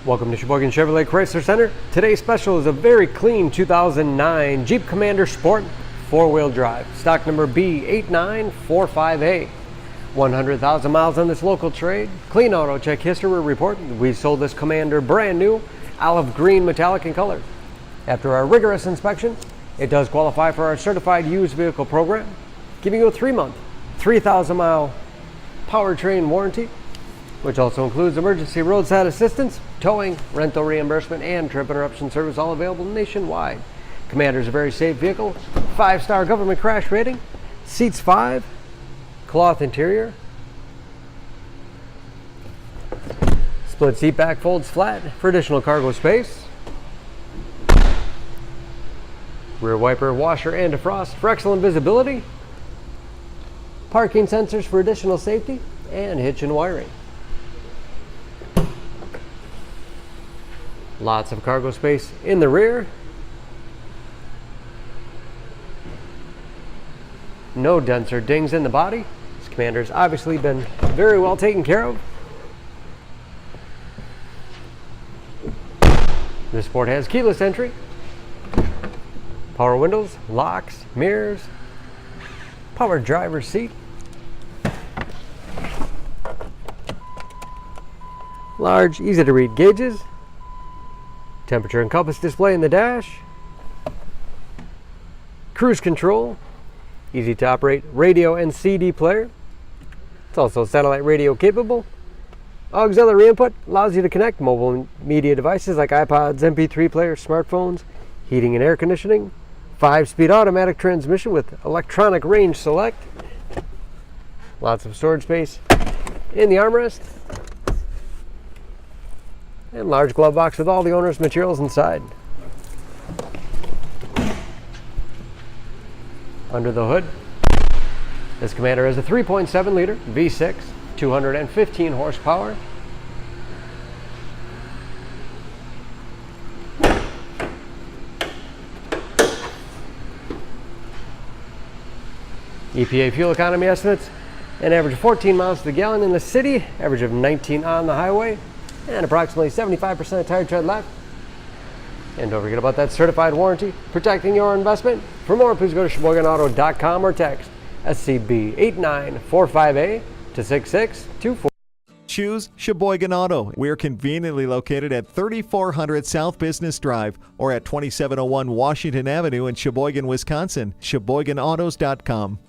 Welcome to Sheboygan Chevrolet Chrysler Center. Today's special is a very clean 2009 Jeep Commander Sport 4-wheel drive. Stock number B8945A. 100,000 miles on this local trade. Clean auto check history report. We sold this Commander brand new, olive green metallic in color. After our rigorous inspection, it does qualify for our certified used vehicle program, giving you a 3-month, 3,000-mile powertrain warranty, which also includes emergency roadside assistance, towing, rental reimbursement, and trip interruption service, all available nationwide. Commander is a very safe vehicle, 5-star government crash rating, seats 5, cloth interior, split seat back folds flat for additional cargo space, rear wiper, washer, and defrost for excellent visibility, parking sensors for additional safety, and hitch and wiring. Lots of cargo space in the rear. No dents or dings in the body. This Commander's obviously been very well taken care of. This Sport has keyless entry, power windows, locks, mirrors, power driver's seat, large, easy to read gauges, temperature and compass display in the dash, cruise control, easy to operate radio and CD player. It's also satellite radio capable. Auxiliary input allows you to connect mobile media devices like iPods, MP3 players, smartphones, heating and air conditioning. 5-speed automatic transmission with electronic range select. Lots of storage space in the armrest. And large glove box with all the owner's materials inside. Under the hood, this Commander has a 3.7 liter V6, 215 horsepower. EPA fuel economy estimates an average of 14 miles to the gallon in the city, average of 19 on the highway, and approximately 75% of tire tread left. And don't forget about that certified warranty protecting your investment. For more, please go to SheboyganAuto.com or text SCB8945A to 6624. Choose Sheboygan Auto. We're conveniently located at 3400 South Business Drive or at 2701 Washington Avenue in Sheboygan, Wisconsin. SheboyganAutos.com.